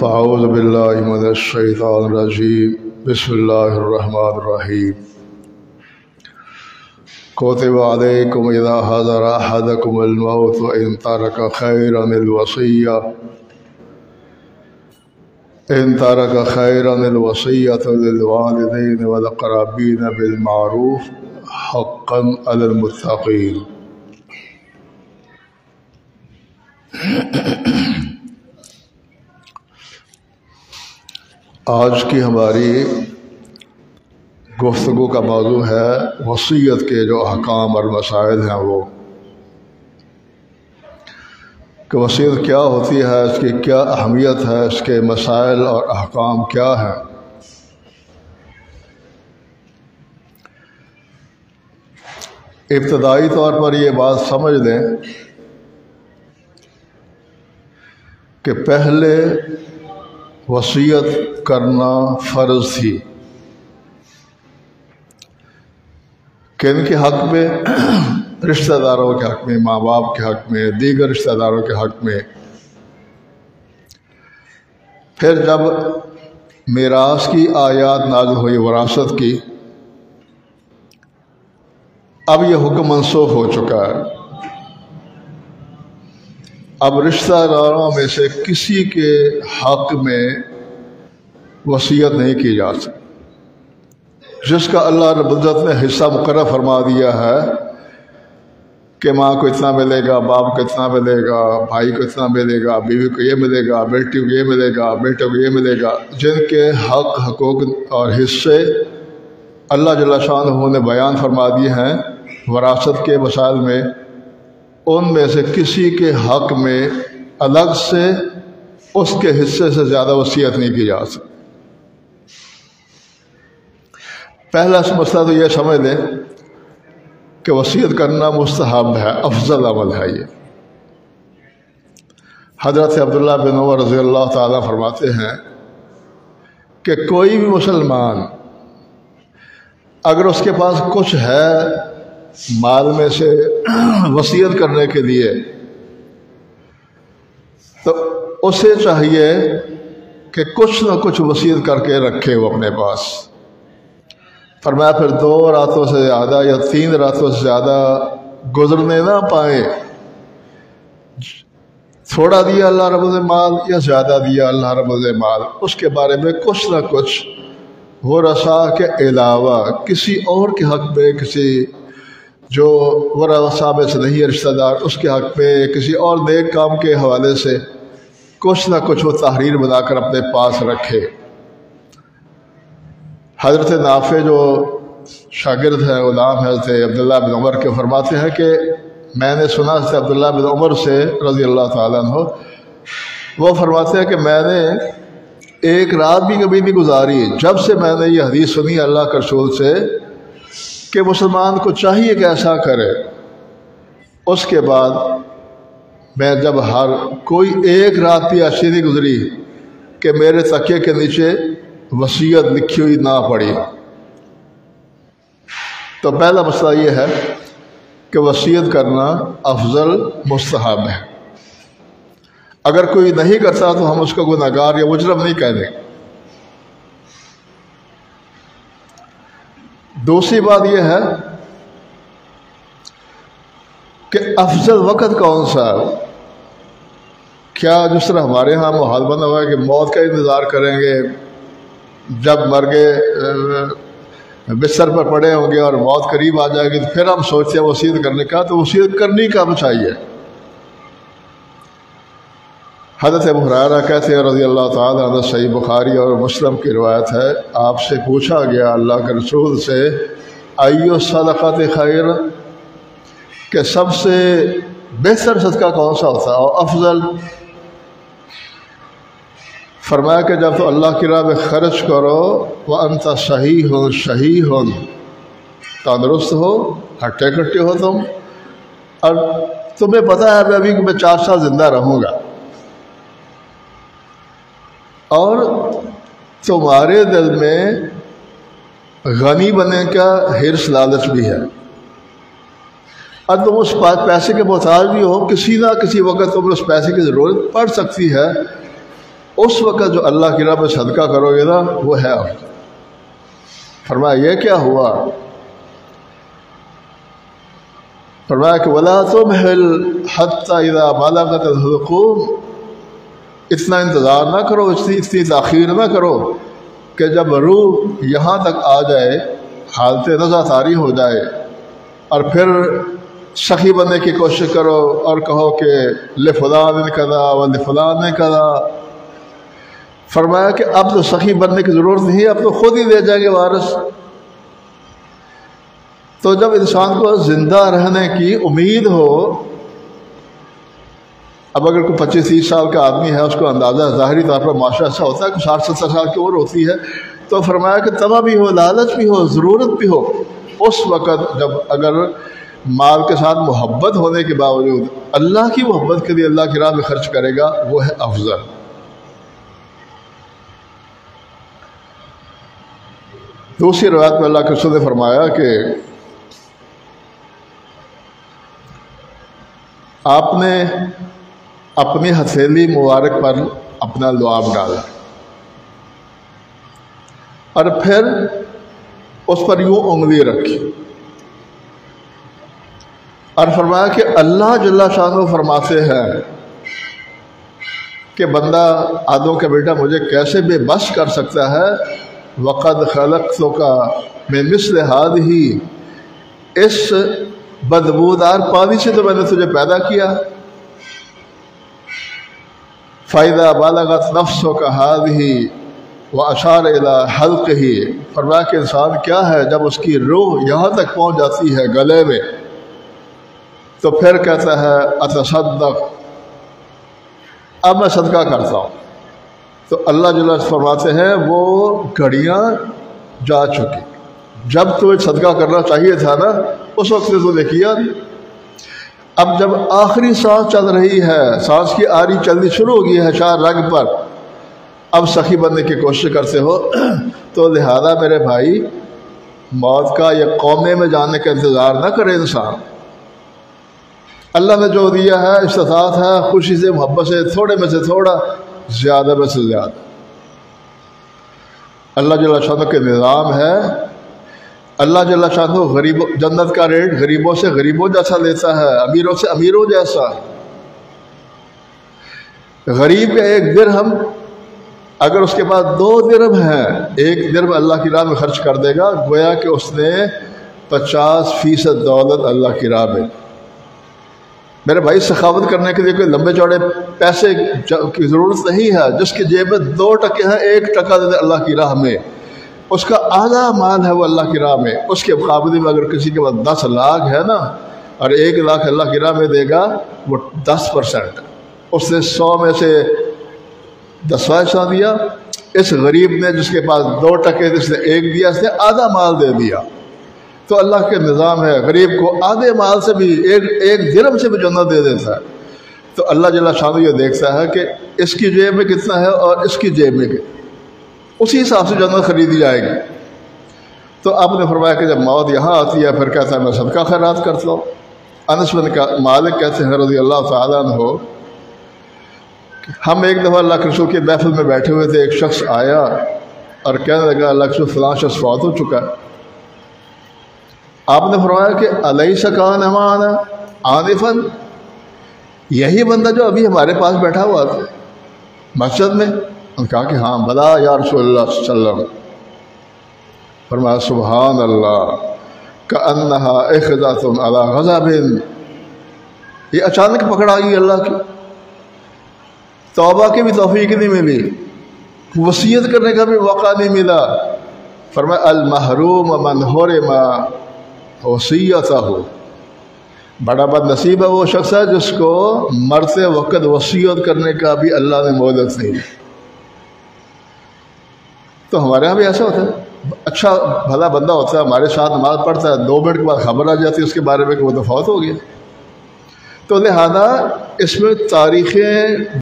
فاعوذ باللہ من الشیطان الرجیم بسم اللہ الرحمن الرحیم کتب علیکم اذا حضر احدکم الموت ان ترک خیرا الوصیۃ للوالدین والاقربین بالمعروف حقا علی المتقین۔ آج کی ہماری گفتگو کا موضوع ہے وصیت کے جو احکام اور مسائل ہیں وہ کہ وصیت کیا ہوتی ہے، اس کی کیا اہمیت ہے، اس کے مسائل اور احکام کیا ہیں۔ ابتدائی طور پر یہ بات سمجھ لیں کہ پہلے وصیت کرنا فرض تھی، کن کے حق میں؟ رشتہ داروں کے حق میں، ماں باپ کے حق میں، دیگر رشتہ داروں کے حق میں۔ پھر جب میراث کی آیات نازل ہوئی وراثت کی، اب یہ حکم منسوخ ہو چکا ہے۔ اب رشتہ داروں میں سے کسی کے حق میں وصیت نہیں کی جا سکتی۔ جس کا اللہ رب العزت نے حصہ مقرر فرما دیا ہے کہ ماں کو اتنا ملے گا، باپ کو اتنا ملے گا، بھائی کو اتنا ملے گا، بیوی کو یہ ملے گا، بیٹی کو یہ ملے گا، بیٹے کو یہ ملے گا، جن کے حق، حقوق اور حصے اللہ جل شانہ نے بیان فرما دیے ہیں وراثت کے مسائل میں، ان میں سے کسی کے حق میں الگ سے اس کے حصے سے زیادہ وصیت نہیں کی جا سکتی۔ پہلا مسئلہ تو یہ سمجھ لیں کہ وصیت کرنا مستحب ہے، افضل عمل ہے۔ یہ حضرت عبداللہ بن عمر رضی اللہ تعالیٰ فرماتے ہیں کہ کوئی بھی مسلمان اگر اس کے پاس کچھ ہے مال میں سے وصیت کرنے کے لیے، تو اسے چاہیے کہ کچھ نہ کچھ وصیت کر کے رکھے وہ اپنے پاس۔ فرمایا پھر 2 راتوں سے زیادہ یا 3 راتوں سے زیادہ گزرنے نہ پائے، تھوڑا دیا اللہ رب العزت مال یا زیادہ دیا اللہ رب العزت مال، اس کے بارے میں کچھ نہ کچھ ورثاء کے علاوہ کسی اور کے حق میں، کسی جو ورثاء میں سے نہیں ہے رشتہ دار، اس کے حق میں کسی اور نیک کام کے حوالے سے کچھ نہ کچھ وہ تحریر بنا کر اپنے پاس رکھے۔ حضرت نافع جو شاگرد ہیں، غلام ہیں حضرت عبداللہ بن عمر کے، فرماتے ہیں کہ میں نے سنا حضرت عبداللہ بن عمر سے رضی اللہ تعالیٰ عنہ، وہ فرماتے ہیں کہ میں نے ایک رات بھی کبھی نہیں گزاری جب سے میں نے یہ حدیث سنی اللہ کے رسول سے کہ مسلمان کو چاہیے کہ ایسا کرے، اس کے بعد میں جب ہر کوئی ایک رات بھی ایسی نہیں گزری کہ میرے تکیے کے نیچے وصیت لکھی ہوئی نہ پڑی۔ تو پہلا مسئلہ یہ ہے کہ وصیت کرنا افضل مستحب ہے۔ اگر کوئی نہیں کرتا تو ہم اس کو گنہگار یا مجرم نہیں کہہ دیں۔ دوسری بات یہ ہے کہ افضل وقت کون سا ہے؟ کیا جس طرح ہمارے ہاں ماحول بنا ہوا ہے کہ موت کا انتظار کریں گے، جب مر گئے بستر پر پڑے ہوں گے اور موت قریب آ جائے گی تو پھر ہم سوچتے ہیں وصیت کرنے کا، تو وصیت کرنی کب چاہیے؟ حضرت ابو ہریرہ کہتے ہیں رضی اللہ تعالیٰ عنہ، صحیح بخاری اور مسلم کی روایت ہے، آپ سے پوچھا گیا اللہ کے رسول سے ایو صدقات خیر، کہ سب سے بہتر صدقہ کون سا ہوتا ہے اور افضل؟ فرمایا کہ جب تو اللہ کی راہ میں خرچ کرو وَأَنْتَ صحیح تندرست ہو، ہٹے کٹے ہو تم، اور تمہیں پتہ ہے میں 4 سال زندہ رہوں گا، اور تمہارے دل میں غنی بننے کا حرص لالچ بھی ہے، اور تم اس پیسے کے محتاج بھی ہو، کسی نہ کسی وقت تمہیں اس پیسے کی ضرورت پڑ سکتی ہے، اس وقت جو اللہ کی راہ میں صدقہ کرو گے نا وہ ہے افضل۔ فرمایا یہ کیا ہوا؟ فرمایا کہ وَلَا تُمْهِلْ حَتَّى إِذَا بَلَغَتِ الْحُلْقُومَ، اتنا انتظار نہ کرو، اتنی تاخیر نہ کرو کہ جب روح یہاں تک آ جائے، حالت نزع طاری ہو جائے، اور پھر سخی بننے کی کوشش کرو اور کہو کہ لفلان کذا و لفلان کذا۔ فرمایا کہ اب تو سخی بننے کی ضرورت نہیں، اب تو خود ہی دے جائیں گے وارث۔ تو جب انسان کو زندہ رہنے کی امید ہو، اب اگر کوئی 25-30 سال کا آدمی ہے، اس کو اندازہ ظاہری طور پر معاشرہ ایسا ہوتا ہے کہ 60-70 سال کی عمر ہوتی ہے، تو فرمایا کہ تما بھی ہو، لالچ بھی ہو، ضرورت بھی ہو، اس وقت جب اگر مال کے ساتھ محبت ہونے کے باوجود اللہ کی محبت کے لیے اللہ کی راہ میں خرچ کرے گا، وہ ہے افضل۔ دوسری روایت میں اللہ کے رسول نے فرمایا کہ آپ نے اپنی ہتھیلی مبارک پر اپنا لعاب ڈالا اور پھر اس پر یوں انگلی رکھی اور فرمایا کہ اللہ جل شانہ فرماتے ہیں کہ بندہ آدم کا بیٹا مجھے کیسے بے بس کر سکتا ہے، وقد خلقتک من مثل هذه، اس بدبودار پانی سے تو میں نے تجھے پیدا کیا۔ فَإِذَا بَلَغَتْ نَفْسُكَ هَذِهِ وَأَشَارَ إِلَىٰ حَلْقِهِ، فرمایا کہ انسان کیا ہے جب اس کی روح یہاں تک پہنچ جاتی ہے گلے میں، تو پھر کہتا ہے اتصدق، اب میں صدقہ کرتا ہوں۔ تو اللہ جل فرماتے ہیں وہ گھڑیاں جا چکی، جب تمہیں صدقہ کرنا چاہیے تھا نا اس وقت تو نے کیا نہیں۔ اب جب آخری سانس چل رہی ہے، سانس کی آری چلنی شروع ہو گئی ہے شاہ رگ پر، اب سخی بننے کی کوشش کرتے ہو، تو لہذا میرے بھائی موت کا یا قومے میں جانے کا انتظار نہ کرے انسان۔ اللہ نے جو دیا ہے استطاعت ہے، خوشی سے محبت سے تھوڑے میں سے تھوڑا، زیادہ میں سے زیادہ۔ اللہ جل شانہ کے نظام ہے، اللہ جل شانہ غریب جنت کا ریٹ غریبوں سے غریبوں جیسا لیتا ہے، امیروں سے امیروں جیسا۔ غریب کا ایک درہم اگر اس کے پاس 2 درہم ہیں، 1 درہم اللہ کی راہ میں خرچ کر دے گا، گویا کہ اس نے 50% دولت اللہ کی راہ میں۔ میرے بھائی سخاوت کرنے کے لیے کوئی لمبے چوڑے پیسے کی ضرورت نہیں ہے، جس کی جیب میں 2% ہیں، 1% دے دے اللہ کی راہ میں، اس کا آدھا مال ہے وہ اللہ کی راہ میں۔ اس کے مقابلے میں اگر کسی کے پاس 10 لاکھ ہے نا اور 1 لاکھ اللہ کی راہ میں دے گا، وہ 10%، اس نے 100 میں سے 10واں حصہ دیا۔ اس غریب نے جس کے پاس 2%، جس نے 1 دیا، اس نے آدھا مال دے دیا۔ تو اللہ کے نظام ہے، غریب کو آدھے مال سے بھی، ایک درہم سے بھی جنت دے دیتا ہے۔ تو اللہ جل شانہ یہ دیکھتا ہے کہ اس کی جیب میں کتنا ہے اور اس کی جیب میں کتنا، اسی حساب سے جنت خریدی جائے گی۔ تو آپ نے فرمایا کہ جب موت یہاں آتی ہے پھر کہتا ہے میں صدقہ خیرات کرتا ہوں۔ انس بن مالک کہتے ہیں رضی اللہ تعالیٰ عنہ، ہم ایک دفعہ اللہ کے رسول کی محفل میں بیٹھے ہوئے تھے، ایک شخص آیا اور کہنے لگا اللہ کے رسول فلاں شخص فوت ہو چکا ہے۔ آپ نے فرمایا کہ الیس کان معنا آنفا، یہی بندہ جو ابھی ہمارے پاس بیٹھا ہوا تھا مسجد میں؟ انہوں نے کہا کہ ہاں بلا یا رسول اللہ صلی اللہ علیہ وسلم۔ فرمایا سبحان اللہ کأنہا اخذۃ علی غضب، یہ اچانک پکڑ آ گئی اللہ کی، توبہ کی بھی توفیق نہیں ملی، وصیت کرنے کا بھی موقع نہیں ملا۔ فرمایا المحروم من حرم وصیتہ، بڑا بد نصیب ہے وہ شخص ہے جس کو مرتے وقت وصیت کرنے کا بھی اللہ نے مہلت نہیں۔ تو ہمارے یہاں بھی ایسا ہوتا ہے، اچھا بھلا بندہ ہوتا ہے ہمارے ساتھ نماز پڑھتا ہے، 2 منٹ کے بعد خبر آ جاتی ہے اس کے بارے میں کہ وہ تو فوت ہو گیا۔ تو لہذا اس میں تاریخیں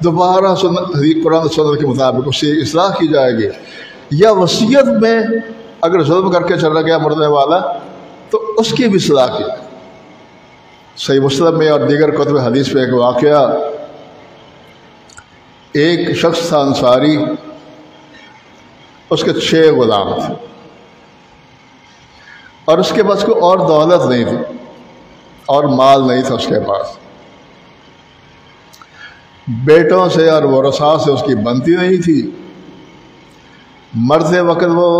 دوبارہ قرآن سنت کے مطابق اس کی اصلاح کی جائے گی، یا وصیت میں اگر ظلم کر کے چلا گیا مرنے والا تو اس کی بھی اصلاح کی جائے۔ صحیح مسلم میں اور دیگر کتب حدیث میں ایک واقعہ، ایک شخص تھا انصاری، اس کے 6 غلام تھے اور اس کے پاس کوئی اور دولت نہیں تھی اور مال نہیں تھا اس کے پاس، بیٹوں سے اور ورثاء سے اس کی بنتی نہیں تھی۔ مرتے وقت وہ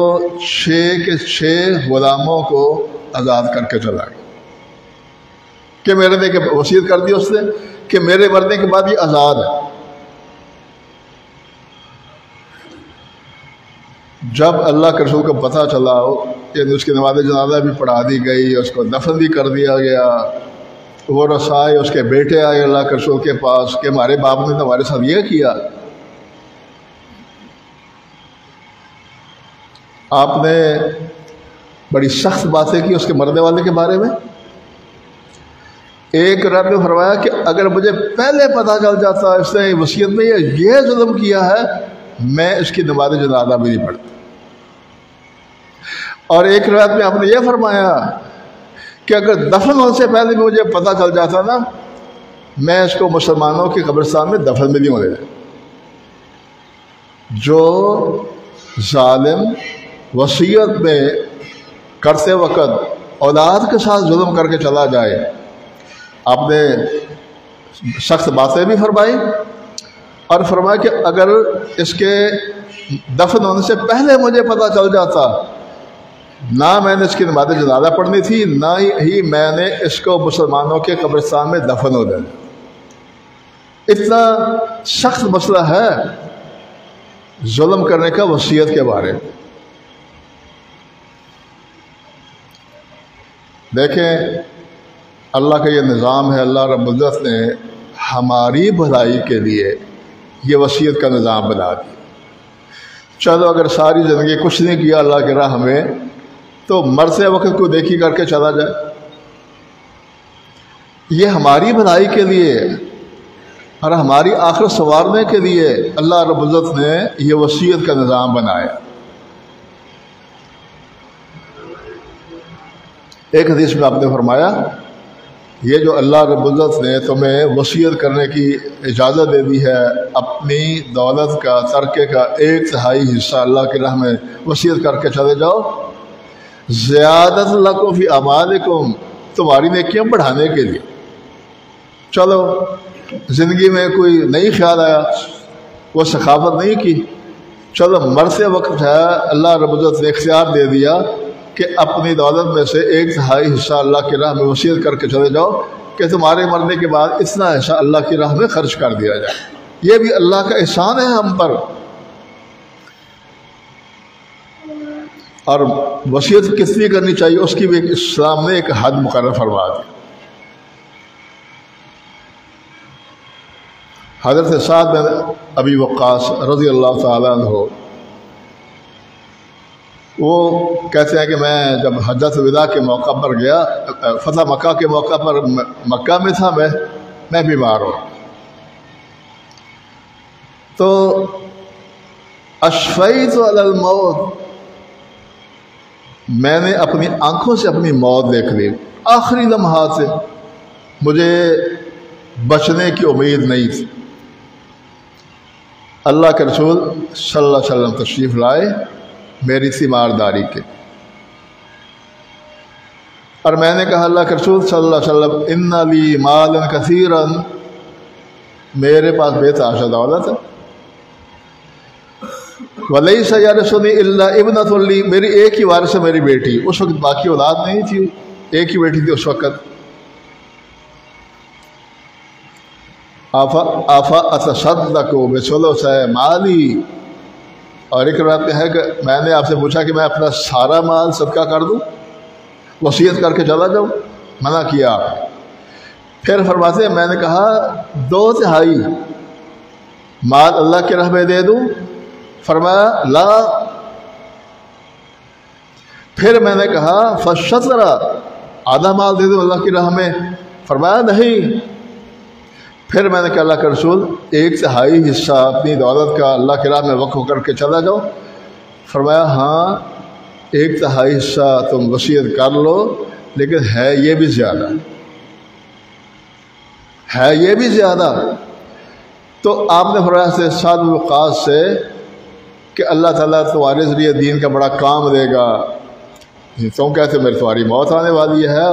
6 کے 6 غلاموں کو آزاد کر کے چلا گیا کہ میرے کے وصیت کر دی اس نے کہ میرے مرنے کے بعد یہ آزاد ہے۔ جب اللہ کے رسول کو پتہ چلا یعنی اس کی نماز جنازہ بھی پڑھا دی گئی، اس کو دفن بھی کر دیا گیا، وہ رسائے اس کے بیٹے آئے اللہ کے رسول کے پاس کہ ہمارے باپ نے تو ہمارے ساتھ یہ کیا۔ آپ نے بڑی سخت باتیں کی اس کے مرنے والے کے بارے میں۔ ایک رات نے فرمایا کہ اگر مجھے پہلے پتہ چل جاتا اس نے وصیت میں یہ ظلم کیا ہے، میں اس کی نماز جنازہ بھی نہیں پڑھتا۔ اور ایک رات میں آپ نے یہ فرمایا کہ اگر دفن ہونے سے پہلے بھی مجھے پتہ چل جاتا نا، میں اس کو مسلمانوں کے قبرستان میں دفن بھی نہیں ہونے دیتا۔ جو ظالم وصیت میں کرتے وقت اولاد کے ساتھ ظلم کر کے چلا جائے، آپ نے سخت باتیں بھی فرمائی اور فرمایا کہ اگر اس کے دفن ہونے سے پہلے مجھے پتہ چل جاتا، نہ میں نے اس کی نماز جنازہ پڑھنی تھی، نہ ہی میں نے اس کو مسلمانوں کے قبرستان میں دفن ہو دینا۔ اتنا سخت مسئلہ ہے ظلم کرنے کا وصیت کے بارے میں۔ دیکھیں اللہ کا یہ نظام ہے، اللہ رب العزت نے ہماری بھلائی کے لیے یہ وصیت کا نظام بنا دیا۔ چلو اگر ساری زندگی کچھ نہیں کیا اللہ کے راہ میں تو مرتے وقت کو دیکھی کر کے چلا جائے، یہ ہماری بھلائی کے لیے اور ہماری آخرت سنوارنے کے لیے اللہ رب العزت نے یہ وصیت کا نظام بنایا۔ ایک حدیث میں آپ نے فرمایا یہ جو اللہ رب العزت نے تمہیں وصیت کرنے کی اجازت دے دی ہے، اپنی دولت کا ترکے کا 1/3 حصہ اللہ کی راہ میں وصیت کر کے چلے جاؤ، زیادت لکم فی اعمالکم، تمہاری نیکیاں بڑھانے کے لیے۔ چلو زندگی میں کوئی نئی خیال آیا، وہ ثقافت نہیں کی، چلو مرتے وقت ہے اللہ رب العزت نے اختیار دے دیا کہ اپنی دولت میں سے 1/3 حصہ اللہ کی راہ میں وصیت کر کے چلے جاؤ کہ تمہارے مرنے کے بعد اتنا حصہ اللہ کی راہ میں خرچ کر دیا جائے۔ یہ بھی اللہ کا احسان ہے ہم پر۔ اور وصیت کتنی کرنی چاہیے اس کی بھی اسلام نے ایک حد مقرر فرما دی۔ حضرت سعد بن ابی وقاص رضی اللہ تعالیٰ عنہ وہ کہتے ہیں کہ میں جب حجۃ الوداع کے موقع پر گیا، فتح مکہ کے موقع پر مکہ میں تھا، میں بیمار ہوں، تو اشفیت علی الموت، میں نے اپنی آنکھوں سے اپنی موت دیکھ لی، آخری لمحات سے مجھے بچنے کی امید نہیں تھی۔ اللہ کے رسول صلی اللہ علیہ وسلم تشریف لائے میری تیمارداری کے، اور میں نے کہا اللہ کے رسول صلی اللہ علیہ وسلم ان لی مالا کثیرا، میرے پاس بے تحاشا دولت ہے، ولیس یرثنی الا ابنۃ لی، میری ایک ہی وارث ہے میری بیٹی، اس وقت باقی اولاد نہیں تھی، ایک ہی بیٹی تھی اس وقت۔ آفا اتصدق بثلث مالی، اور ایک روایت میں ہے کہ میں نے آپ سے پوچھا کہ میں اپنا سارا مال صدقہ کر دوں، وصیت کر کے چلا جاؤں، منع کیا آپ نے۔ پھر فرماتے ہیں میں نے کہا 2/3 مال اللہ کی راہ میں دے دوں، فرمایا لا۔ پھر میں نے کہا فالشطر، آدھا مال دے دوں اللہ کی راہ میں، فرمایا نہیں۔ پھر میں نے کہا اللہ کا رسول 1/3 حصہ اپنی دولت کا اللہ کی راہ میں وقف کر کے چلا جاؤ. فرمایا ہاں 1/3 حصہ تم وصیت کر لو، لیکن ہے یہ بھی زیادہ، ہے یہ بھی زیادہ. تو آپ نے فرمایا سعد بن وقاص سے کہ اللہ تعالیٰ تمہارے ذریعے دین کا بڑا کام دے گا. تم کہتے میری تمہاری موت آنے والی ہے،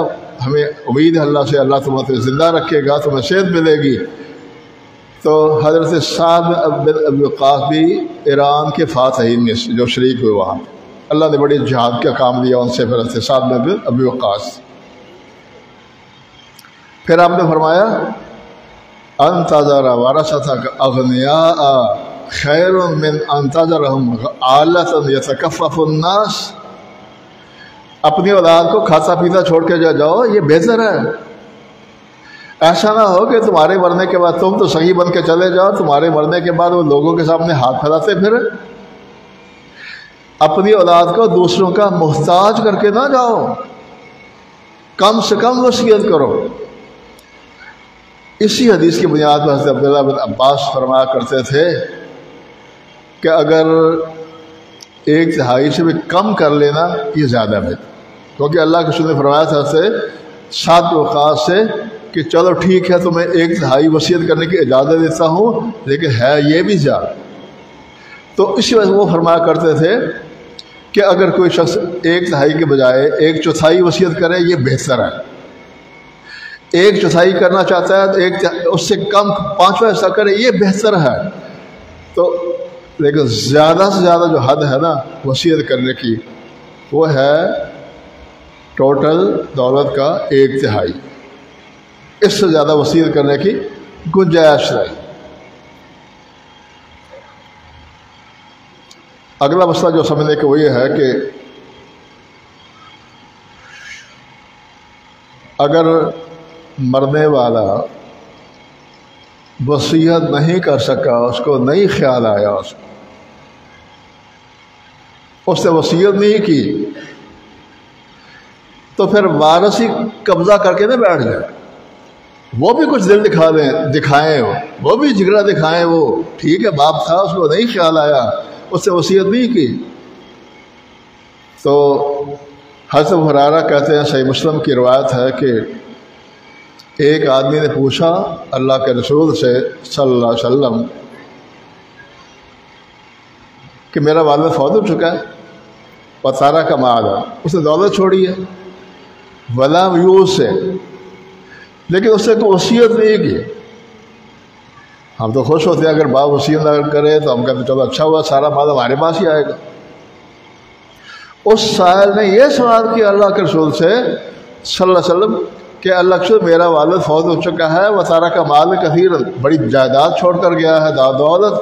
ہمیں امید ہے اللہ سے، اللہ تمہیں زندہ رکھے گا، تمہیں صحت ملے گی. تو حضرت سعد بن ابی وقاص بھی ایران کے فاتحین میں جو شریک ہوئے وہاں، اللہ نے بڑی جہاد کا کام دیا ان سے. پھر حضرت سعد بن ابی وقاص، پھر آپ نے فرمایا ان تذر ورثتک اغنیاء خیر من ان تذرهم عالة یتکفف الناس. اپنی اولاد کو کھاتا پیتا چھوڑ کے جاؤ، یہ بہتر ہے. ایسا نہ ہو کہ تمہارے مرنے کے بعد تم تو سخی بن کے چلے جاؤ، تمہارے مرنے کے بعد وہ لوگوں کے سامنے ہاتھ پھیلاتے پھر. اپنی اولاد کو دوسروں کا محتاج کر کے نہ جاؤ، کم سے کم وصیت کرو. اسی حدیث کی بنیاد پر حضرت عبداللہ بن عباس فرمایا کرتے تھے کہ اگر 1/3 سے بھی کم کر لینا یہ زیادہ بہتر، کیونکہ اللہ کے رسول نے فرمایا تھا سے سعد بن وقاص سے کہ چلو ٹھیک ہے تمہیں 1/3 وصیت کرنے کی اجازت دیتا ہوں، لیکن ہے یہ بھی زیادہ. تو اسی وجہ سے وہ فرمایا کرتے تھے کہ اگر کوئی شخص 1/3 کے بجائے 1/4 وصیت کرے یہ بہتر ہے. 1/4 کرنا چاہتا ہے تو اس سے کم 5واں حصہ کرے یہ بہتر ہے. تو لیکن زیادہ سے زیادہ جو حد ہے نا وصیت کرنے کی، وہ ہے ٹوٹل دولت کا 1/3. اس سے زیادہ وصیت کرنے کی گنجائش نہیں. اگلا مسئلہ جو سمجھنے کا وہ یہ ہے کہ اگر مرنے والا وصیت نہیں کر سکا، اس کو نہیں خیال آیا، اس نے وصیت نہیں کی، تو پھر وارث ہی قبضہ کر کے نہ بیٹھ جائے. وہ بھی کچھ دل دکھائیں، وہ بھی جگرا دکھائیں. وہ ٹھیک ہے باپ تھا، اس کو نہیں خیال آیا، اس نے وصیت نہیں کی. تو حضرت ابو ہریرہ کہتے ہیں، صحیح مسلم کی روایت ہے کہ ایک آدمی نے پوچھا اللہ کے رسول سے صلی اللہ علیہ وسلم کہ میرا والد فوت ہو چکا ہے، وتارا کا مال ہے، اس نے دولت چھوڑی ہے، ولم یوصی، لیکن اس نے کوئی وصیت نہیں کی. ہم تو خوش ہوتے ہیں اگر باپ وصیت نہ کرے تو ہم کہتے چلو اچھا ہوا، سارا مال ہمارے پاس ہی آئے گا. اس سائل نے یہ سوال کیا اللہ کے رسول سے صلی اللہ علیہ وسلم کہ اللہ کے رسول میرا والد فوت ہو چکا ہے، وتارا کا مال کثیر، بڑی جائیداد چھوڑ کر گیا ہے، دولت،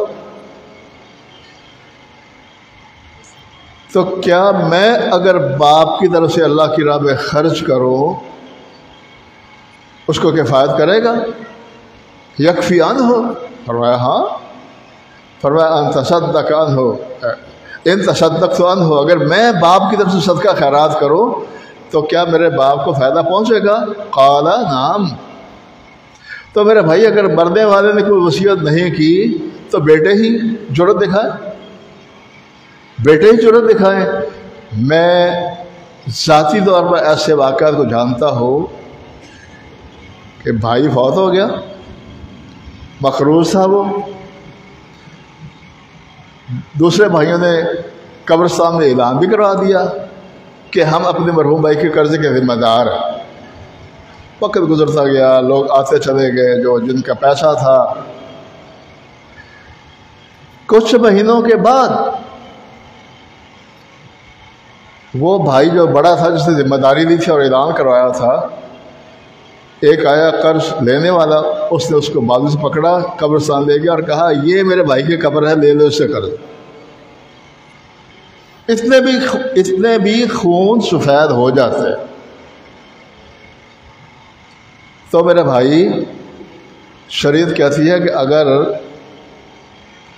تو کیا میں اگر باپ کی طرف سے اللہ کی راہ میں خرچ کروں اس کو کفایت کرے گا؟ یکفی عنہ؟ فرمایا ہاں. فرمایا ان تصدق عنہ، ان تصدقت عنہ، اگر میں باپ کی طرف سے صدقہ خیرات کروں تو کیا میرے باپ کو فائدہ پہنچے گا؟ قال نعم. تو میرے بھائی اگر مرنے والے نے کوئی وصیت نہیں کی تو بیٹے ہی جرأت دکھائیں، بیٹے ہی جرأت دکھائیں. میں ذاتی طور پر ایسے واقعات کو جانتا ہوں کہ بھائی فوت ہو گیا، مقروض تھا، وہ دوسرے بھائیوں نے قبرستان میں اعلان بھی کروا دیا کہ ہم اپنے مرحوم بھائی کے قرضے کے ذمہ دار ہیں. وقت گزرتا گیا، لوگ آتے چلے گئے جو جن کا پیسہ تھا. کچھ مہینوں کے بعد وہ بھائی جو بڑا تھا جس نے ذمہ داری لی تھی اور اعلان کروایا تھا، ایک آیا قرض لینے والا، اس نے اس کو بازو سے پکڑا، قبرستان لے گیا اور کہا یہ میرے بھائی کی قبر ہے، لے لو اس سے قرض. اتنے بھی خون سفید ہو جاتے. تو میرے بھائی شریعت کہتی ہے کہ اگر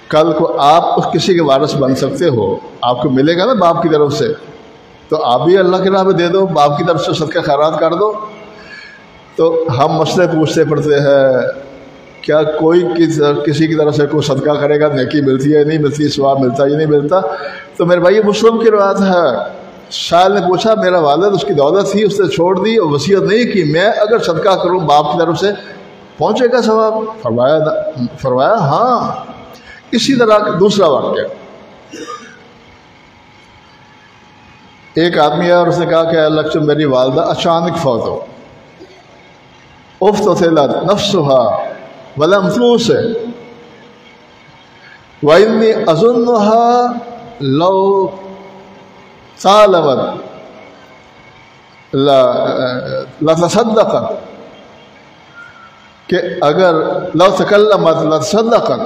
کل کو آپ اس کسی کے وارث بن سکتے ہو، آپ کو ملے گا نا باپ کی طرف سے، تو آپ بھی اللہ کے راہ میں دے دو، باپ کی طرف سے صدقہ خیرات کر دو. تو ہم مسئلے پوچھتے پڑتے ہیں کیا کوئی کسی کی طرف سے کوئی صدقہ کرے گا نیکی ملتی ہے نہیں ملتی، ثواب ملتا ہے یا نہیں ملتا؟ تو میرے بھائی یہ مسلم کی روایت ہے۔ شاعر نے پوچھا میرا والد اس کی دولت تھی اس نے چھوڑ دی اور وصیت نہیں کی، میں اگر صدقہ کروں باپ کی طرف سے پہنچے گا ثواب؟ فرمایا ہاں۔ اسی طرح دوسرا واقعہ، ایک آدمی ہے اور اس نے کہا کہ اللہ سے میری والدہ اچانک فوت ہو، افتتلت نفسها ولم تموت وإني أظنها لو طالبت لتصدقت، کہ اگر لو تکلمت لتصدقت،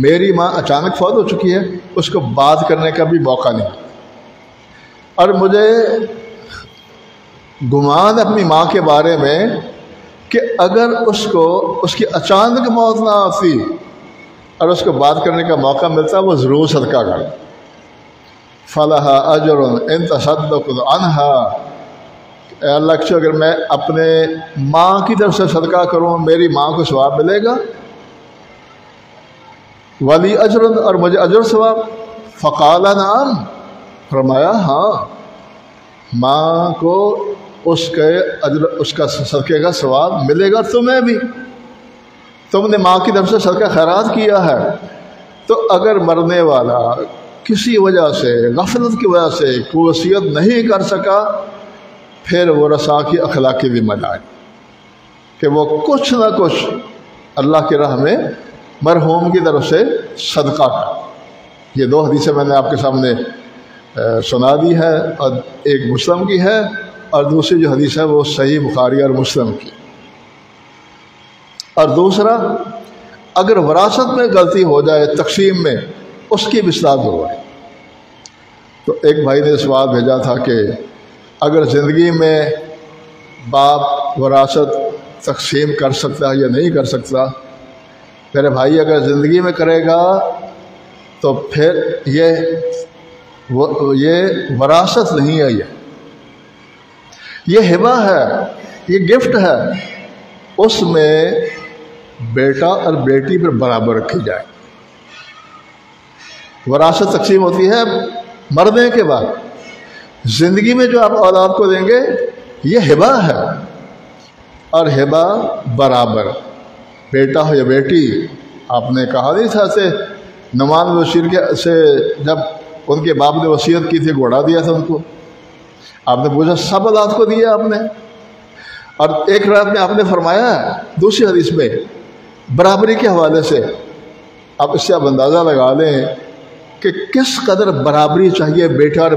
میری ماں اچانک فوت ہو چکی ہے، اس کو بات کرنے کا بھی موقع نہیں، اور مجھے گمان اپنی ماں کے بارے میں کہ اگر اس کو اس کی اچانک موت نہ آتی اور اس کو بات کرنے کا موقع ملتا وہ ضرور صدقہ کر۔ فَلَهَا أَجْرٌ إِن تَصَدَّقْتُ عَنْهَا، اے اللہ کے اگر میں اپنے ماں کی طرف سے صدقہ کروں میری ماں کو ثواب ملے گا، وَلِي أَجْرٌ، اور مجھے اجر ثواب؟ فَقَالَ نَعَمْ، فرمایا ہاں، ماں کو اس کا صدقے کا ثواب ملے گا، تمہیں بھی، تم نے ماں کی طرف سے صدقہ خیرات کیا ہے۔ تو اگر مرنے والا کسی وجہ سے غفلت کی وجہ سے کوئی وصیت نہیں کر سکا، پھر ورثاء کی اخلاقی ذمہ داری کہ وہ کچھ نہ کچھ اللہ کی راہ میں مرحوم کی طرف سے صدقہ کر۔ یہ دو حدیثیں میں نے آپ کے سامنے سنا دی ہے، اور ایک مسلم کی ہے اور دوسری جو حدیث ہے وہ صحیح بخاری اور مسلم کی۔ اور دوسرا، اگر وراثت میں غلطی ہو جائے تقسیم میں، اس کی بھی اصلاح ہو گئی۔ تو ایک بھائی نے سوال بھیجا تھا کہ اگر زندگی میں باپ وراثت تقسیم کر سکتا ہے یا نہیں کر سکتا؟ میرے بھائی اگر زندگی میں کرے گا تو پھر یہ وراثت نہیں ہے، یہ ہبہ ہے، یہ گفٹ ہے، اس میں بیٹا اور بیٹی پر برابر رکھی جائے۔ وراثت تقسیم ہوتی ہے مرنے کے بعد، زندگی میں جو آپ اولاد کو دیں گے یہ ہبہ ہے، اور ہبہ برابر، بیٹا ہو یا بیٹی۔ آپ نے کہا نہیں تھا سے نعمان بشیر کے سے جب ان کے باپ نے وصیت کی تھی گھوڑا دیا تھا ان کو، آپ نے پوچھا سب اولاد کو دیا آپ نے؟ اور ایک روایت میں آپ نے فرمایا ہے دوسری حدیث میں برابری کے حوالے سے، آپ اس سے آپ اندازہ لگا لیں کہ کس قدر برابری چاہیے بیٹا اور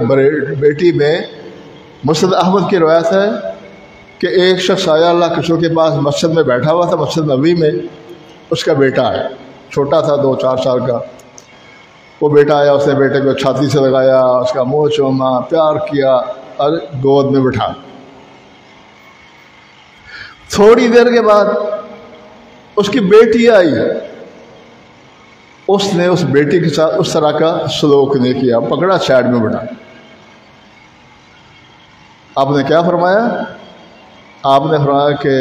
بیٹی میں۔ مسند احمد کی روایت ہے کہ ایک شخص آیا اللہ کے رسول کے پاس، مسجد میں بیٹھا ہوا تھا، مسجد نبوی میں، اس کا بیٹا ہے، چھوٹا تھا 2-4 سال کا۔ وہ بیٹا آیا، اس نے بیٹے کو چھاتی سے لگایا، اس کا منہ چوما، پیار کیا اور گود میں بٹھا۔ تھوڑی دیر کے بعد اس کی بیٹی آئی، اس نے اس بیٹی کے ساتھ اس طرح کا سلوک نہیں کیا، پکڑا سائڈ میں بٹھا۔ آپ نے کیا فرمایا؟ آپ نے فرمایا کہ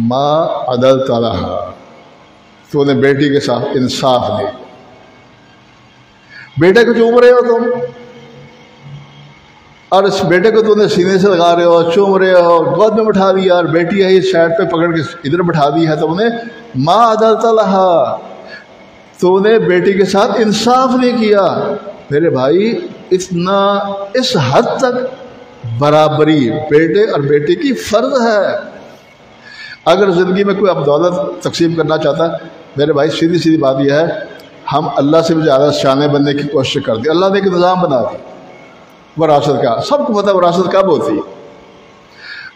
ماں عدلت لہا، تو نے بیٹی کے ساتھ انصاف نہیں۔ بیٹے کو چوم رہے ہو تم، اور اس بیٹے کو تو نے سینے سے لگا رہے ہو، چوم رہے ہو، گود میں بٹھا دیا، اور بیٹی ہے اس سائڈ پہ پکڑ کے ادھر بٹھا دی ہے، تم نے ماں عدلت لہا، تو نے بیٹی کے ساتھ انصاف نہیں کیا۔ میرے بھائی اتنا اس حد تک برابری بیٹے اور بیٹی کی فرض ہے۔ اگر زندگی میں کوئی اب دولت تقسیم کرنا چاہتا ہے، میرے بھائی سیدھی بات یہ ہے، ہم اللہ سے بھی زیادہ شانے بننے کی کوشش کرتے ہیں۔ اللہ نے ایک نظام بنا دیا وراثت کا، سب کو پتہ وراثت کب ہوتی ہے۔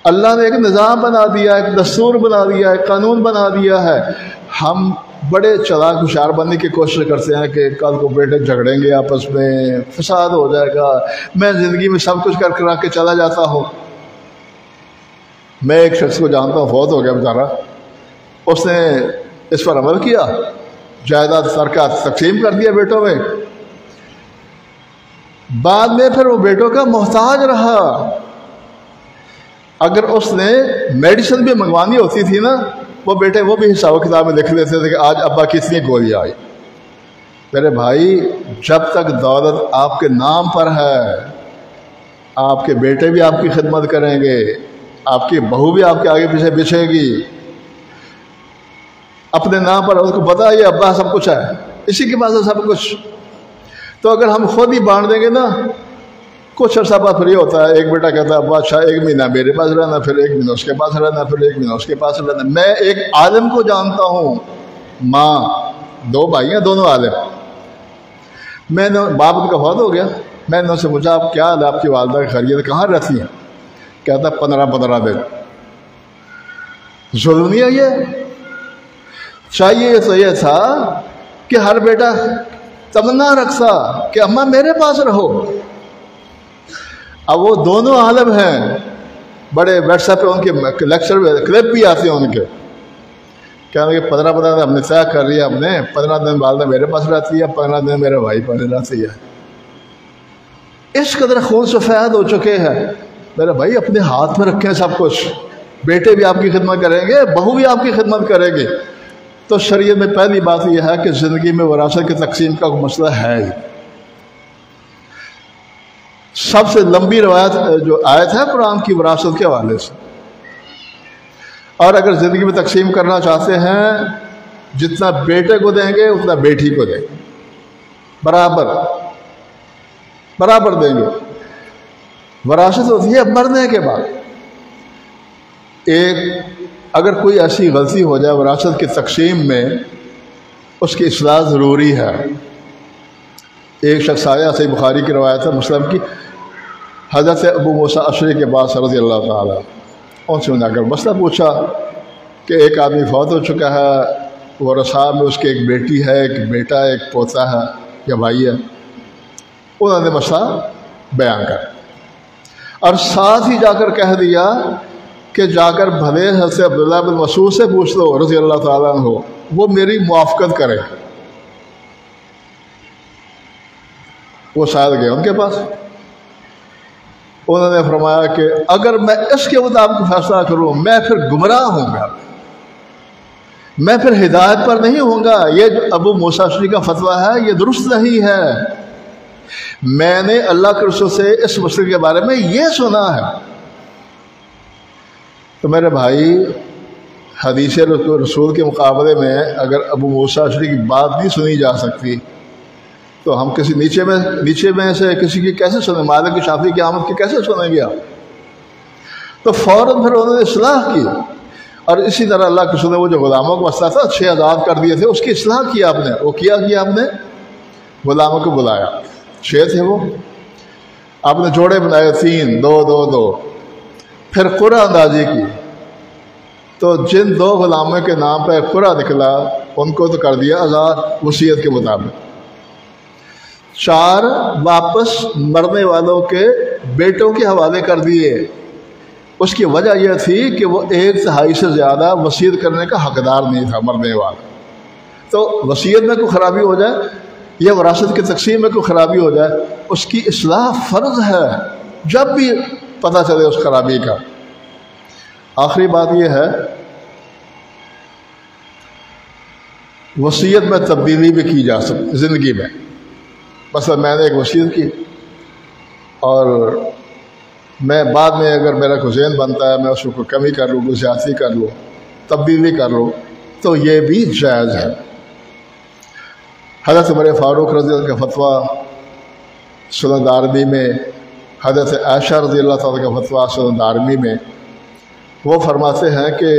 اللہ نے ایک نظام بنا دیا، ایک دستور بنا دیا، ایک قانون بنا دیا ہے۔ ہم بڑے چلاک ہوشیار بننے کی کوشش کرتے ہیں کہ کل کو بیٹے جھگڑیں گے آپس میں، فساد ہو جائے گا، میں زندگی میں سب کچھ کر کے چلا جاتا ہوں۔ میں ایک شخص کو جانتا ہوں، فوت ہو گیا بیچارہ، اس نے اس پر عمل کیا، جائیداد ترکہ تقسیم کر دیا بیٹوں میں، بعد میں پھر وہ بیٹوں کا محتاج رہا۔ اگر اس نے میڈیسن بھی منگوانی ہوتی تھی نا، وہ بیٹے وہ بھی حساب کتاب میں لکھ لیتے تھے کہ آج ابا کتنی گولیاں آئی۔ میرے بھائی جب تک دولت آپ کے نام پر ہے، آپ کے بیٹے بھی آپ کی خدمت کریں گے، آپ کی بہو بھی آپ کے آگے پیچھے بچھے گی، اپنے نام پر اس کو پتا ہے یہ ابا سب کچھ ہے، اسی کے پاس ہے سب کچھ۔ تو اگر ہم خود ہی بانٹ دیں گے نا، کچھ عرصہ بعد پھر یہ ہوتا ہے، ایک بیٹا کہتا ہے ابا اچھا 1 مہینہ میرے پاس رہنا، پھر 1 مہینہ اس کے پاس رہنا، پھر 1 مہینہ اس کے پاس رہنا۔ میں ایک عالم کو جانتا ہوں، ماں 2 بھائی ہیں، دونوں عالم۔ میں نے باپ کا فوت ہو گیا، میں نے ان سے پوچھا آپ کیا حال ہے، آپ کی والدہ کی خیریت، کہاں رہتی ہیں؟ کہتا 15 دن۔ ظلم نہیں ہے یہ؟ چاہیے تو یہ تھا کہ ہر بیٹا تمنا رکھتا کہ اماں میرے پاس رہو۔ اب وہ دونوں عالم ہیں، بڑے واٹس ایپ پہ ان کے لیکچر کلپ بھی آتے ہیں ان کے، کہنے کہ 15 دن ہم نے طے کر لیا، ہم نے 15 دن والدہ میرے پاس رہتی ہے، 15 دن میرے بھائی پاس رہتی ہے۔ اس قدر خون سفید ہو چکے ہیں۔ میرے بھائی اپنے ہاتھ میں رکھیں سب کچھ، بیٹے بھی آپ کی خدمت کریں گے، بہو بھی آپ کی خدمت کرے گی۔ تو شریعت میں پہلی بات یہ ہے کہ زندگی میں وراثت کی تقسیم کا کوئی مسئلہ ہے ہی۔ سب سے لمبی روایت جو آیت ہے قرآن کی وراثت کے حوالے سے، اور اگر زندگی میں تقسیم کرنا چاہتے ہیں جتنا بیٹے کو دیں گے اتنا بیٹی کو دیں گے، برابر دیں گے۔ وراثت ہوتی ہے مرنے کے بعد۔ اگر کوئی ایسی غلطی ہو جائے وراثت کی تقسیم میں، اس کی اصلاح ضروری ہے۔ ایک شخص آیا، صحیح بخاری کی روایت ہے، مسلم کی، حضرت ابو موسیٰ اشعری کے پاس رضی اللہ تعالیٰ، ان سے جا کر مسئلہ پوچھا کہ ایک آدمی فوت ہو چکا ہے، ورثاء میں اس کی ایک بیٹی ہے، ایک بیٹا ہے، ایک پوتا ہے یا بھائی ہے۔ انہوں نے مسئلہ بیان کر اور ساتھ ہی جا کر کہہ دیا کہ جا کر بھلے حضرت عبداللہ بن مسعود سے پوچھ لو رضی اللہ تعالیٰ عنہ، وہ میری موافقت کرے۔ وہ شاید گئے ان کے پاس، انہوں نے فرمایا کہ اگر میں اس کے مطابق فیصلہ کروں میں پھر گمراہ ہوں گا، میں پھر ہدایت پر نہیں ہوں گا۔ یہ جو ابو موسیٰ اشعری کا فتویٰ ہے یہ درست نہیں ہے، میں نے اللہ کے رسول سے اس مسئلے کے بارے میں یہ سنا ہے۔ تو میرے بھائی حدیث رسول کے مقابلے میں اگر ابو موسیٰ اشعری کی بات نہیں سنی جا سکتی تو ہم کسی نیچے میں سے کسی کی کیسے سنیں؟ مالک شافعی کی آمد کی کیسے سنیں گے آپ؟ تو فوراً پھر انہوں نے اصلاح کی، اور اسی طرح اللہ کے رسول نے وہ جو غلاموں کا مسئلہ تھا 6 آزاد کر دیے تھے، اس کی اصلاح کی آپ نے۔ وہ کیا آپ نے؟ غلاموں کو بلایا، 6 تھے وہ، آپ نے جوڑے بنائے 3، 2، 2، 2، پھر قرعہ اندازی کی، تو جن 2 غلاموں کے نام پہ قرعہ نکلا ان کو تو کر دیا آزاد وصیت کے مطابق، 4 واپس مرنے والوں کے بیٹوں کے حوالے کر دیے۔ اس کی وجہ یہ تھی کہ وہ 1/3 سے زیادہ وصیت کرنے کا حقدار نہیں تھا مرنے والا۔ تو وصیت میں کوئی خرابی ہو جائے یا وراثت کی تقسیم میں کوئی خرابی ہو جائے، اس کی اصلاح فرض ہے جب بھی پتہ چلے اس خرابی کا۔ آخری بات یہ ہے، وصیت میں تبدیلی بھی کی جا سکتی زندگی میں۔ مثلا میں نے ایک وصیت کی اور میں بعد میں اگر میرا کوئی ذہن بنتا ہے میں اس کو کمی کر لوں، کوئی زیادتی کر لوں، تبدیلی کر لوں، تو یہ بھی جائز ہے۔ حضرت عمر فاروق رضی اللہ کا فتویٰ سنن دارمی میں، حضرت عائشہ رضی اللہ تعالیٰ کا فتویٰ سنن دارمی میں، وہ فرماتے ہیں کہ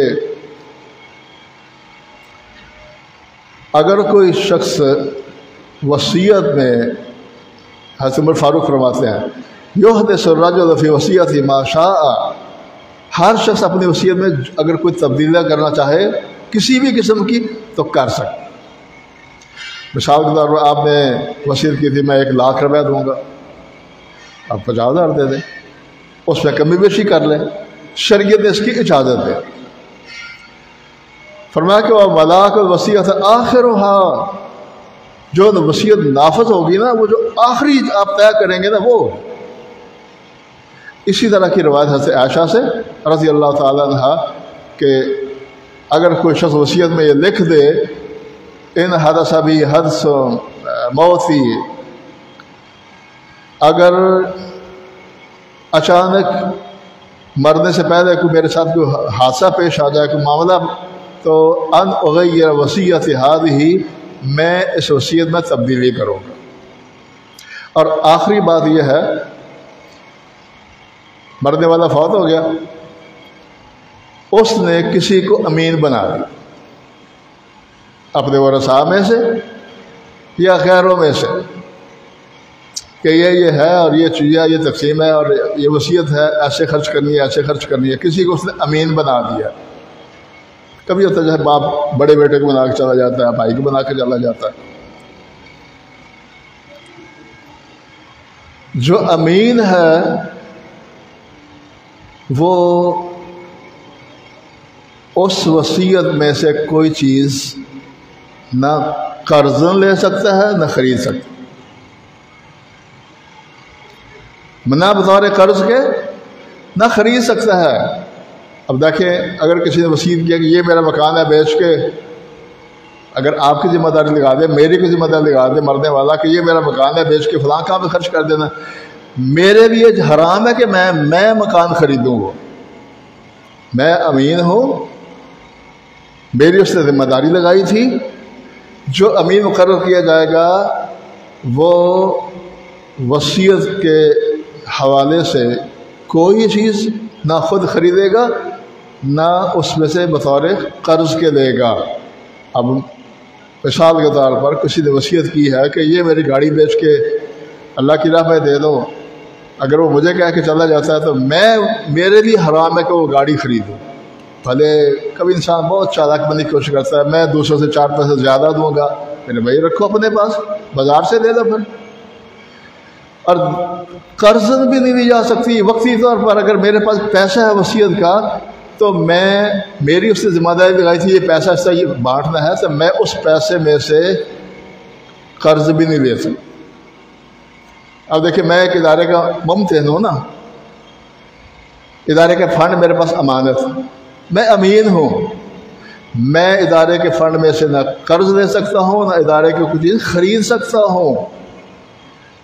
اگر کوئی شخص وصیت میں، حضرت عمر فاروق فرماتے ہیں یحدث الرجل فی وصیتہ ما شاء، ہر شخص اپنی وصیت میں اگر کوئی تبدیلیاں کرنا چاہے کسی بھی قسم کی تو کر سکتے۔ مثال کے طور پر آپ نے وصیت کی تھی میں 1 لاکھ روپے دوں گا، آپ 50,000 دے دیں، اس میں کمی بیشی کر لیں، شریعت نے اس کی اجازت ہے۔ فرمایا کہ وہ ملاک الوصیت آخرها، جو وصیت نافذ ہوگی نا، وہ جو آخری آپ طے کریں گے نا وہ۔ اسی طرح کی روایت حضرت عائشہ سے رضی اللہ تعالیٰ عنہ کہ اگر کوئی شخص وصیت میں یہ لکھ دے ان حدث بھی حدث موتی، اگر اچانک مرنے سے پہلے کوئی میرے ساتھ کوئی حادثہ پیش آ جائے، کوئی معاملہ، تو ان اغیر وصیت ہذہ، میں اس وصیت میں تبدیلی کروں گا۔ اور آخری بات یہ ہے، مرنے والا فوت ہو گیا، اس نے کسی کو امین بنا دیا اپنے ورثاء میں سے یا غیروں میں سے کہ یہ ہے اور یہ چیز ہے، یہ تقسیم ہے اور یہ وصیت ہے، ایسے خرچ کرنی ہے، ایسے خرچ کرنی ہے، کسی کو اس نے امین بنا دیا۔ کبھی ہوتا ہے باپ بڑے بیٹے کو بنا کے چلا جاتا ہے، بھائی کو بنا کے چلا جاتا ہے۔ جو امین ہے وہ اس وصیت میں سے کوئی چیز نہ قرضاً لے سکتا ہے نہ خرید سکتا، نہ بطور قرض کے نہ خرید سکتا ہے۔ اب دیکھیں، اگر کسی نے وصیت کیا کہ یہ میرا مکان ہے، بیچ کے اگر آپ کی ذمہ داری لگا دے، میری کی ذمہ داری لگا دے مرنے والا کہ یہ میرا مکان ہے، بیچ کے فلاں کام پہ خرچ کر دینا، میرے لیے حرام ہے کہ میں مکان خریدوں گا۔ میں امین ہوں، میری اس نے ذمہ داری لگائی تھی، جو امین مقرر کیا جائے گا وہ وصیت کے حوالے سے کوئی چیز نہ خود خریدے گا نہ اس میں سے بطور قرض کے لے گا۔ اب مثال کے طور پر کسی نے وصیت کی ہے کہ یہ میری گاڑی بیچ کے اللہ کی راہ میں دے دو، اگر وہ مجھے کہہ کے چلا جاتا ہے تو میرے لیے حرام ہے کہ وہ گاڑی خریدوں۔ بھلے کبھی انسان بہت چالاک بننے کی کوشش کرتا ہے، میں دوسروں سے 4 پیسے زیادہ دوں گا، میرے بھائی رکھو اپنے پاس، بازار سے لے لو۔ پھر اور قرض بھی نہیں لی جا سکتی وقتی طور پر۔ اگر میرے پاس پیسہ ہے وصیت کا تو میری اس سے ذمہ داری لگائی تھی یہ پیسہ اس سے یہ بانٹنا ہے، تو میں اس پیسے میں سے قرض بھی نہیں لے سکتا۔ اب دیکھیں، میں ایک ادارے کا ممتن ہوں نا، ادارے کے فنڈ میرے پاس امانت، میں امین ہوں، میں ادارے کے فنڈ میں سے نہ قرض لے سکتا ہوں نہ ادارے کی کوئی چیز خرید سکتا ہوں۔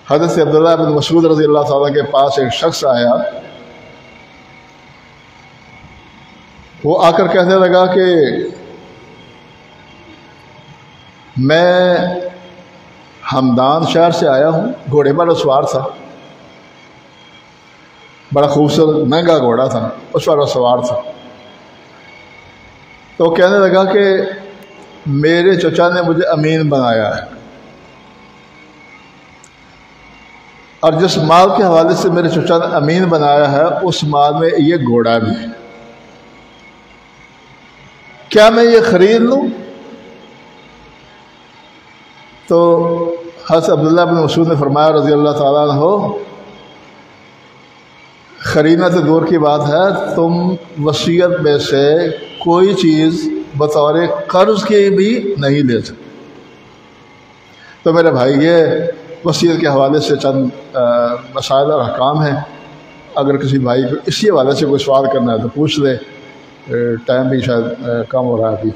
حضرت عبداللہ بن مسعود رضی اللہ تعالیٰ کے پاس ایک شخص آیا، وہ آ کر کہنے لگا کہ میں ہمدان شہر سے آیا ہوں، گھوڑے پر سوار تھا، بڑا خوبصورت مہنگا گھوڑا تھا، اس پر سوار تھا۔ تو کہنے لگا کہ میرے چچا نے مجھے امین بنایا ہے، اور جس مال کے حوالے سے میرے چچا نے امین بنایا ہے اس مال میں یہ گھوڑا بھی ہے، کیا میں یہ خرید لوں؟ تو حضرت عبداللہ بن مسعود نے فرمایا رضی اللہ تعالیٰ عنہ، خریدنا تو دور کی بات ہے، تم وصیت میں سے کوئی چیز بطور قرض کے بھی نہیں لے سکتے۔ تو میرے بھائی، یہ وصیت کے حوالے سے چند مسائل اور احکام ہیں، اگر کسی بھائی کو اسی حوالے سے کوئی سوال کرنا ہے تو پوچھ لے، ٹائم بھی شاید کم ہو رہا ہے ابھی۔